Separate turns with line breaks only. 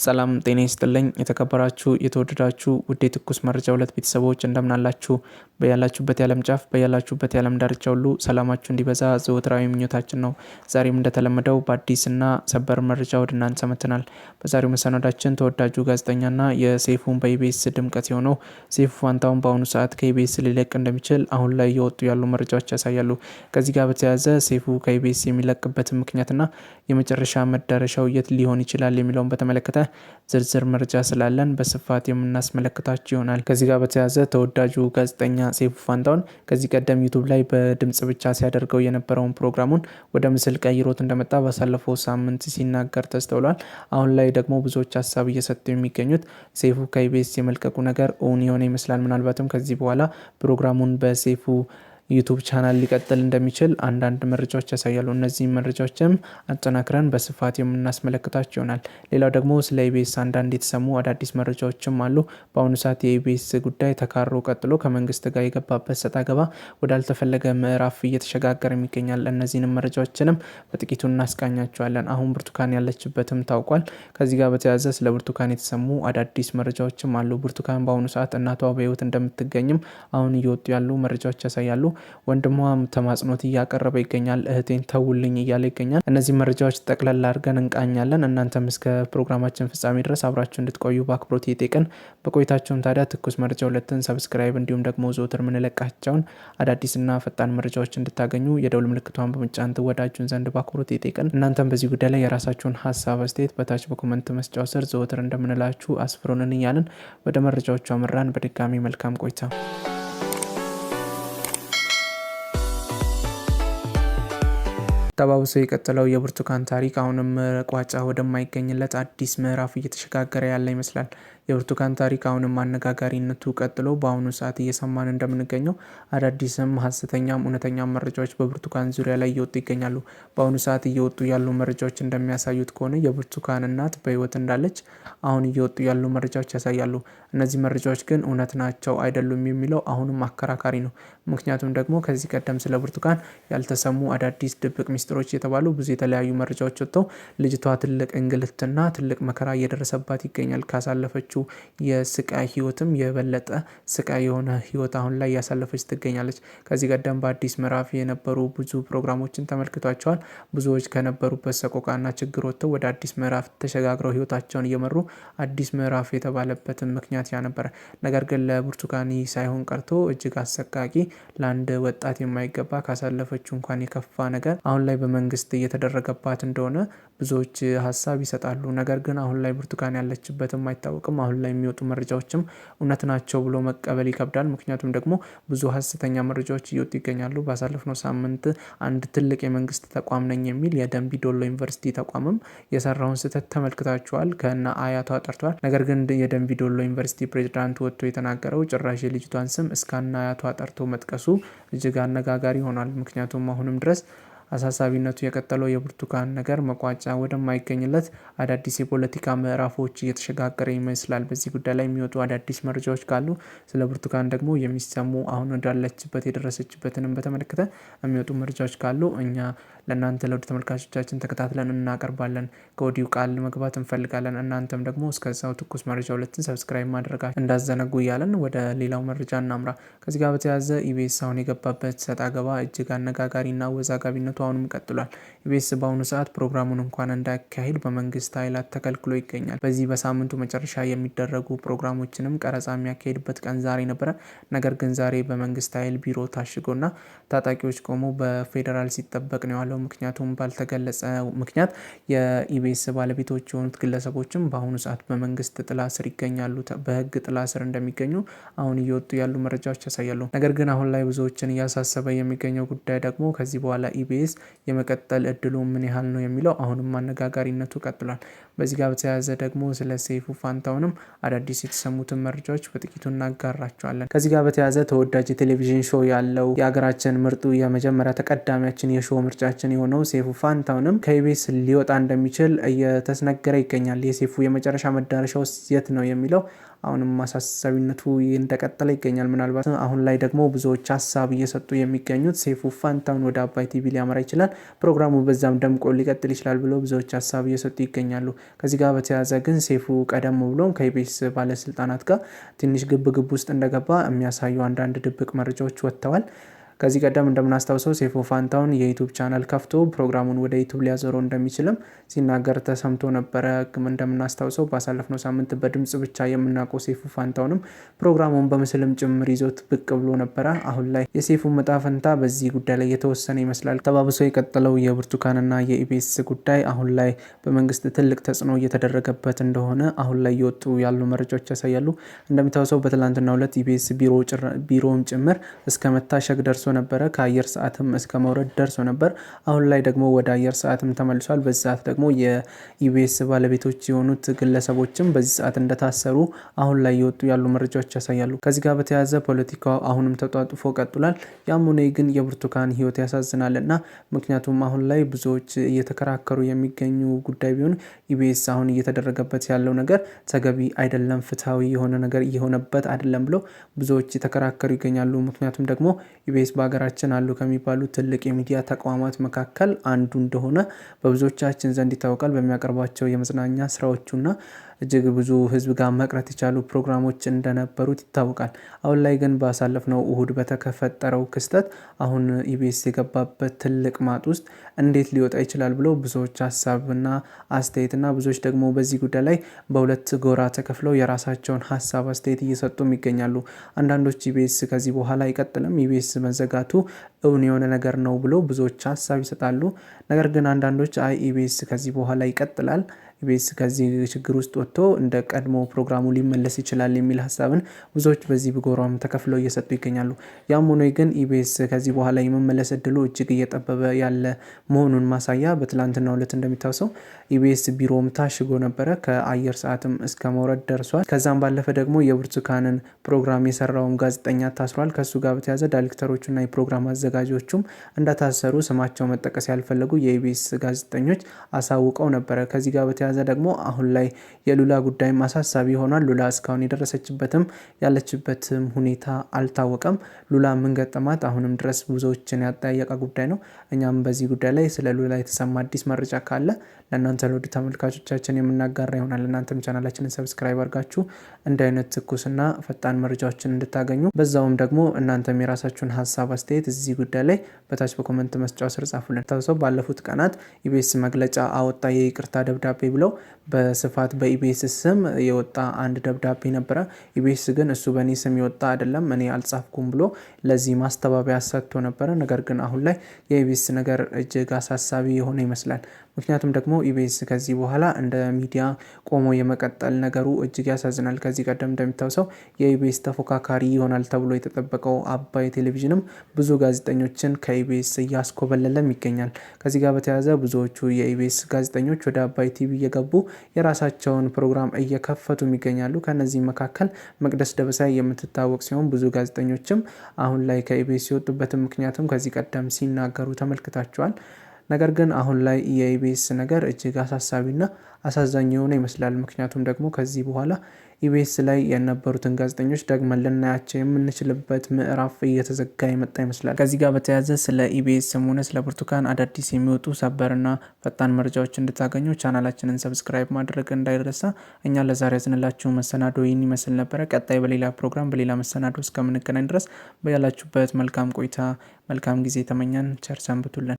ሰላም ጤና ይስጥልኝ የተከበራችሁ የተወደዳችሁ ውድ የትኩስ መረጃ ሁለት ቤተሰቦች እንደምናላችሁ በያላችሁበት የዓለም ጫፍ በያላችሁበት የዓለም ዳርቻ ሁሉ ሰላማችሁ እንዲበዛ ዘወትራዊ ምኞታችን ነው። ዛሬም እንደተለመደው በአዲስና ሰበር መረጃ ወደ እናንተ መጥተናል። በዛሬው መሰናዳችን ተወዳጁ ጋዜጠኛና የሰይፉን በኢቢኤስ ድምቀት የሆነው ሰይፉ ፋንታሁን በአሁኑ ሰዓት ከኢቢኤስ ሊለቅ እንደሚችል አሁን ላይ እየወጡ ያሉ መረጃዎች ያሳያሉ። ከዚህ ጋር በተያያዘ ሰይፉ ከኢቢኤስ የሚለቅበትን ምክንያትና የመጨረሻ መዳረሻው የት ሊሆን ይችላል የሚለውን በተመለከተ ዝርዝር መረጃ ስላለን በስፋት የምናስመለክታችሁ ይሆናል። ከዚህ ጋር በተያያዘ ተወዳጁ ጋዜጠኛ ሰይፉ ፋንታሁን ከዚህ ቀደም ዩቱብ ላይ በድምጽ ብቻ ሲያደርገው የነበረውን ፕሮግራሙን ወደ ምስል ቀይሮት እንደመጣ ባሳለፈው ሳምንት ሲናገር ተስተውሏል። አሁን ላይ ደግሞ ብዙዎች ሀሳብ እየሰጡ የሚገኙት ሰይፉ ከኢቢኤስ የመልቀቁ ነገር እውን የሆነ ይመስላል። ምናልባትም ከዚህ በኋላ ፕሮግራሙን በሰይፉ ዩቱብ ቻናል ሊቀጥል እንደሚችል አንዳንድ መረጃዎች ያሳያሉ። እነዚህ መረጃዎችም አጠናክረን በስፋት የምናስመለክታቸው ይሆናል። ሌላው ደግሞ ስለ ኢቢኤስ አንዳንድ የተሰሙ አዳዲስ መረጃዎችም አሉ። በአሁኑ ሰዓት የኢቢኤስ ጉዳይ ተካሮ ቀጥሎ ከመንግስት ጋር የገባበት ሰጣ ገባ ወዳልተፈለገ ምዕራፍ እየተሸጋገረ ይገኛል። እነዚህንም መረጃዎችንም በጥቂቱ እናስቃኛቸዋለን። አሁን ብርቱካን ያለችበትም ታውቋል። ከዚህ ጋር በተያያዘ ስለ ብርቱካን የተሰሙ አዳዲስ መረጃዎችም አሉ። ብርቱካን በአሁኑ ሰዓት እናቷ በህይወት እንደምትገኝም አሁን እየወጡ ያሉ መረጃዎች ያሳያሉ። ወንድሟም ተማጽኖት እያቀረበ ይገኛል። እህቴን ተውልኝ እያለ ይገኛል። እነዚህ መረጃዎች ጠቅለል አድርገን እንቃኛለን። እናንተም እስከ ፕሮግራማችን ፍጻሜ ድረስ አብራችሁ እንድትቆዩ በአክብሮት እየጠየቅን በቆይታችሁም ታዲያ ትኩስ መረጃ ሁለትን ሰብስክራይብ እንዲሁም ደግሞ ዘወትር የምንለቃቸውን አዳዲስና ፈጣን መረጃዎች እንድታገኙ የደውል ምልክቷን በመጫን ትወዳጁን ዘንድ በአክብሮት እየጠየቅን እናንተም በዚህ ጉዳይ ላይ የራሳችሁን ሀሳብ አስተያየት በታች በኮመንት መስጫው ስር ዘወትር እንደምንላችሁ አስፍሩንን እያልን ወደ መረጃዎቹ አመራን። በድጋሚ መልካም ቆይታ። ተባብሶ የቀጠለው የብርቱካን ታሪክ አሁንም ቋጫ ወደማይገኝለት አዲስ ምዕራፍ እየተሸጋገረ ያለ ይመስላል። የብርቱካን ታሪክ አሁንም አነጋጋሪነቱ ቀጥሎ በአሁኑ ሰዓት እየሰማን እንደምንገኘው አዳዲስም ሀሰተኛም እውነተኛም መረጃዎች በብርቱካን ዙሪያ ላይ እየወጡ ይገኛሉ። በአሁኑ ሰዓት እየወጡ ያሉ መረጃዎች እንደሚያሳዩት ከሆነ የብርቱካን እናት በህይወት እንዳለች አሁን እየወጡ ያሉ መረጃዎች ያሳያሉ። እነዚህ መረጃዎች ግን እውነት ናቸው አይደሉም የሚለው አሁንም አከራካሪ ነው። ምክንያቱም ደግሞ ከዚህ ቀደም ስለ ብርቱካን ያልተሰሙ አዳዲስ ድብቅ ሚስጥሮች የተባሉ ብዙ የተለያዩ መረጃዎች ወጥተው ልጅቷ ትልቅ እንግልትና ትልቅ መከራ እየደረሰባት ይገኛል። ካሳለፈችው የስቃይ ህይወትም የበለጠ ስቃይ የሆነ ህይወት አሁን ላይ ያሳለፈች ትገኛለች። ከዚህ ቀደም በአዲስ ምዕራፍ የነበሩ ብዙ ፕሮግራሞችን ተመልክቷቸዋል። ብዙዎች ከነበሩበት ሰቆቃና ችግር ወጥተው ወደ አዲስ ምዕራፍ ተሸጋግረው ህይወታቸውን እየመሩ አዲስ ምዕራፍ የተባለበትን ምክንያት ያ ነበረ። ነገር ግን ለብርቱካን ሳይሆን ቀርቶ እጅግ አሰቃቂ ለአንድ ወጣት የማይገባ ካሳለፈችው እንኳን የከፋ ነገር አሁን ላይ በመንግስት እየተደረገባት እንደሆነ ብዙዎች ሀሳብ ይሰጣሉ። ነገር ግን አሁን ላይ ብርቱካን ያለችበትም አይታወቅም። አሁን ላይ የሚወጡ መረጃዎችም እውነት ናቸው ብሎ መቀበል ይከብዳል። ምክንያቱም ደግሞ ብዙ ሀሰተኛ መረጃዎች እየወጡ ይገኛሉ። ባሳለፍነው ሳምንት አንድ ትልቅ የመንግስት ተቋም ነኝ የሚል የደንቢ ዶሎ ዩኒቨርሲቲ ተቋምም የሰራውን ስህተት ተመልክታችኋል። ከነ አያቷ ጠርቷል። ነገር ግን የደንቢ ዶሎ ዩኒቨርሲቲ ፕሬዚዳንት ወጥቶ የተናገረው ጭራሽ የልጅቷን ስም እስከነ አያቷ ጠርቶ መጥቀሱ እጅግ አነጋጋሪ ሆኗል። ምክንያቱም አሁንም ድረስ አሳሳቢነቱ የቀጠለው የብርቱካን ነገር መቋጫ ወደማይገኝለት አዳዲስ የፖለቲካ ምዕራፎች እየተሸጋገረ ይመስላል። በዚህ ጉዳይ ላይ የሚወጡ አዳዲስ መረጃዎች ካሉ ስለ ብርቱካን ደግሞ የሚሰሙ አሁን ወዳለችበት የደረሰችበትንም በተመለከተ የሚወጡ መረጃዎች ካሉ እኛ ለእናንተ ለውድ ተመልካቾቻችን ተከታትለን እናቀርባለን። ከወዲሁ ቃል መግባት እንፈልጋለን። እናንተም ደግሞ እስከዛው ትኩስ መረጃ ሁለትን ሰብስክራይብ ማድረጋችሁ እንዳዘነጉ እያለን ወደ ሌላው መረጃ እናምራ። ከዚህ ጋር በተያያዘ ኢቢኤስ አሁን የገባበት ሰጣ ገባ እጅግ አነጋጋሪና አወዛጋቢነቱ አሁንም ቀጥሏል። ኢቢኤስ በአሁኑ ሰዓት ፕሮግራሙን እንኳን እንዳያካሂድ በመንግስት ኃይላት ተከልክሎ ይገኛል። በዚህ በሳምንቱ መጨረሻ የሚደረጉ ፕሮግራሞችንም ቀረጻ የሚያካሂድበት ቀን ዛሬ ነበረ። ነገር ግን ዛሬ በመንግስት ኃይል ቢሮ ታሽጎና ታጣቂዎች ቆሞ በፌዴራል ሲጠበቅ ነው ያለው። ምክንያቱም ባልተገለጸ ምክንያት የኢቢኤስ ባለቤቶች የሆኑት ግለሰቦችም በአሁኑ ሰዓት በመንግስት ጥላ ስር ይገኛሉ። በህግ ጥላ ስር እንደሚገኙ አሁን እየወጡ ያሉ መረጃዎች ያሳያሉ። ነገር ግን አሁን ላይ ብዙዎችን እያሳሰበ የሚገኘው ጉዳይ ደግሞ ከዚህ በኋላ ኢቢኤስ የመቀጠል እድሉ ምን ያህል ነው የሚለው አሁንም አነጋጋሪነቱ ቀጥሏል። በዚህ ጋር በተያያዘ ደግሞ ስለ ሰይፉ ፋንታሁንም አዳዲስ የተሰሙትን መረጃዎች በጥቂቱ እናጋራቸዋለን። ከዚህ ጋር በተያያዘ ተወዳጅ የቴሌቪዥን ሾው ያለው የሀገራችን ምርጡ የመጀመሪያ ተቀዳሚያችን የሾው ምርጫችን የሆነው ሰይፉ ፋንታሁንም ከኢቢኤስ ሊወጣ እንደሚችል እየተነገረ ይገኛል። የሰይፉ የመጨረሻ መዳረሻው የት ነው የሚለው አሁንም ማሳሰቢነቱ እንደቀጠለ ይገኛል። ምናልባት አሁን ላይ ደግሞ ብዙዎች ሀሳብ እየሰጡ የሚገኙት ሰይፉ ፋንታሁን ወደ አባይ ቲቪ ሊያመራ ይችላል፣ ፕሮግራሙ በዛም ደምቆ ሊቀጥል ይችላል ብለው ብዙዎች ሀሳብ እየሰጡ ይገኛሉ። ከዚህ ጋር በተያያዘ ግን ሰይፉ ቀደም ብሎ ከኢቢኤስ ባለስልጣናት ጋር ትንሽ ግብ ውስጥ እንደገባ የሚያሳዩ አንዳንድ ድብቅ መረጃዎች ወጥተዋል። ከዚህ ቀደም እንደምናስታውሰው ሰይፉ ፋንታሁን የዩቲዩብ ቻናል ከፍቶ ፕሮግራሙን ወደ ዩቲዩብ ሊያዞረው እንደሚችልም ሲናገር ተሰምቶ ነበረ። እንደምናስታውሰው ባሳለፍነው ሳምንት በድምጽ ብቻ የምናውቀው ሰይፉ ፋንታሁንም ፕሮግራሙን በምስልም ጭምር ይዞት ብቅ ብሎ ነበረ። አሁን ላይ የሰይፉ ዕጣ ፈንታ በዚህ ጉዳይ ላይ የተወሰነ ይመስላል። ተባብሶ የቀጠለው የብርቱካንና የኢቢኤስ ጉዳይ አሁን ላይ በመንግስት ትልቅ ተጽዕኖ እየተደረገበት እንደሆነ አሁን ላይ እየወጡ ያሉ መረጃዎች ያሳያሉ። እንደሚታወሰው በትላንትናው ዕለት ኢቢኤስ ቢሮውም ጭምር እስከ መታሸግ ደርሶ ነበረ። ከአየር ሰዓትም እስከ መውረድ ደርሶ ነበር። አሁን ላይ ደግሞ ወደ አየር ሰዓትም ተመልሷል። በዚህ ሰዓት ደግሞ የኢቢኤስ ባለቤቶች የሆኑት ግለሰቦችም በዚህ ሰዓት እንደታሰሩ አሁን ላይ የወጡ ያሉ መረጃዎች ያሳያሉ። ከዚህ ጋር በተያያዘ ፖለቲካው አሁንም ተጧጡፎ ቀጥሏል። ያም ሆነ ግን የብርቱካን ህይወት ያሳዝናል እና ምክንያቱም አሁን ላይ ብዙዎች እየተከራከሩ የሚገኙ ጉዳይ ቢሆን ኢቢኤስ አሁን እየተደረገበት ያለው ነገር ተገቢ አይደለም፣ ፍትሐዊ የሆነ ነገር እየሆነበት አይደለም ብለው ብዙዎች የተከራከሩ ይገኛሉ። ምክንያቱም ደግሞ ኢቢኤስ በሀገራችን አሉ ከሚባሉ ትልቅ የሚዲያ ተቋማት መካከል አንዱ እንደሆነ በብዙዎቻችን ዘንድ ይታወቃል። በሚያቀርባቸው የመዝናኛ ስራዎቹና እጅግ ብዙ ህዝብ ጋር መቅረት የቻሉ ፕሮግራሞች እንደነበሩት ይታወቃል። አሁን ላይ ግን ባሳለፍነው እሁድ በተፈጠረው ክስተት አሁን ኢቢኤስ የገባበት ትልቅ ማጥ ውስጥ እንዴት ሊወጣ ይችላል ብለው ብዙዎች ሀሳብና አስተያየትና ብዙዎች ደግሞ በዚህ ጉዳይ ላይ በሁለት ጎራ ተከፍለው የራሳቸውን ሀሳብ አስተያየት እየሰጡም ይገኛሉ። አንዳንዶች ኢቢኤስ ከዚህ በኋላ አይቀጥልም፣ ኢቢኤስ መዘጋቱ እውን የሆነ ነገር ነው ብሎ ብዙዎች ሀሳብ ይሰጣሉ። ነገር ግን አንዳንዶች አይ ኢቢኤስ ከዚህ በኋላ ይቀጥላል፣ ኢቢኤስ ከዚህ ችግር ውስጥ ወጥቶ እንደ ቀድሞ ፕሮግራሙ ሊመለስ ይችላል የሚል ሀሳብን ብዙዎች በዚህ ጎራም ተከፍለው እየሰጡ ይገኛሉ። ያም ሆኖ ግን ኢቢኤስ ከዚህ በኋላ የመመለስ እድሉ እጅግ እየጠበበ ያለ መሆኑን ማሳያ በትላንትናው ዕለት እንደሚታወሰው ኢቢኤስ ቢሮም ታሽጎ ነበረ። ከአየር ሰዓትም እስከ መውረድ ደርሷል። ከዛም ባለፈ ደግሞ የብርቱካንን ፕሮግራም የሰራውም ጋዜጠኛ ታስሯል። ከሱ ጋር በተያያዘ ዳይሬክተሮቹና የፕሮግራም አዘጋጆቹም እንደታሰሩ ስማቸው መጠቀስ ያልፈለጉ የኢቢኤስ ጋዜጠኞች አሳውቀው ነበረ። ከዚህ ጋር በተያያዘ ደግሞ አሁን ላይ የሉላ ጉዳይም አሳሳቢ ሆኗል። ሉላ እስካሁን የደረሰችበትም ያለችበትም ሁኔታ አልታወቀም። ሉላ ምን ገጠማት አሁንም ድረስ ብዙዎችን ያጠያየቀ ጉዳይ ነው። እኛም በዚህ ጉዳይ ላይ ስለ ሉላ የተሰማ አዲስ መረጃ ካለ ለእናንተ ለውድ ተመልካቾቻችን የምናጋራ ይሆናል። እናንተም ቻናላችንን ሰብስክራይብ አድርጋችሁ እንደ አይነት ትኩስና ፈጣን መረጃዎችን እንድታገኙ በዛውም ደግሞ እናንተም የራሳችሁን ሀሳብ አስተያየት እዚህ ጉዳይ ላይ በታች በኮመንት መስጫው ስር ጻፉልን። ታውሰው ባለፉት ቀናት ኢቢኤስ መግለጫ አወጣ፣ የይቅርታ ደብዳቤ ብለው በስፋት በኢቢኤስ ስም የወጣ አንድ ደብዳቤ ነበረ። ኢቢኤስ ግን እሱ በእኔ ስም የወጣ አይደለም፣ እኔ አልጻፍኩም ብሎ ለዚህ ማስተባበያ ሰጥቶ ነበረ። ነገር ግን አሁን ላይ የኢቢኤስ ነገር እጅግ አሳሳቢ የሆነ ይመስላል። ምክንያቱም ደግሞ ኢቢኤስ ከዚህ በኋላ እንደ ሚዲያ ቆሞ የመቀጠል ነገሩ እጅግ ያሳዝናል። ከዚህ ቀደም እንደሚታወሰው የኢቢኤስ ተፎካካሪ ይሆናል ተብሎ የተጠበቀው አባይ ቴሌቪዥንም ብዙ ጋዜጠኞችን ከኢቢኤስ እያስኮበለለም ይገኛል። ከዚህ ጋር በተያያዘ ብዙዎቹ የኢቢኤስ ጋዜጠኞች ወደ አባይ ቲቪ እየገቡ የራሳቸውን ፕሮግራም እየከፈቱም ይገኛሉ። ከነዚህ መካከል መቅደስ ደበሳይ የምትታወቅ ሲሆን ብዙ ጋዜጠኞችም አሁን ላይ ከኢቢኤስ የወጡበትን ምክንያቱም ከዚህ ቀደም ሲናገሩ ተመልክታቸዋል። ነገር ግን አሁን ላይ የኢቢኤስ ነገር እጅግ አሳሳቢና አሳዛኝ የሆነ ይመስላል። ምክንያቱም ደግሞ ከዚህ በኋላ ኢቢኤስ ላይ የነበሩትን ጋዜጠኞች ደግመን ልናያቸው የምንችልበት ምዕራፍ እየተዘጋ የመጣ ይመስላል። ከዚህ ጋር በተያያዘ ስለ ኢቢኤስም ሆነ ስለ ብርቱካን አዳዲስ የሚወጡ ሰበርና ፈጣን መረጃዎች እንድታገኙ ቻናላችንን ሰብስክራይብ ማድረግ እንዳይረሳ። እኛ ለዛሬ ያዝንላችሁ መሰናዶ ይህን ይመስል ነበረ። ቀጣይ በሌላ ፕሮግራም በሌላ መሰናዶ እስከምንገናኝ ድረስ በያላችሁበት መልካም ቆይታ መልካም ጊዜ ተመኛን። ቸር ሰንብቱልን።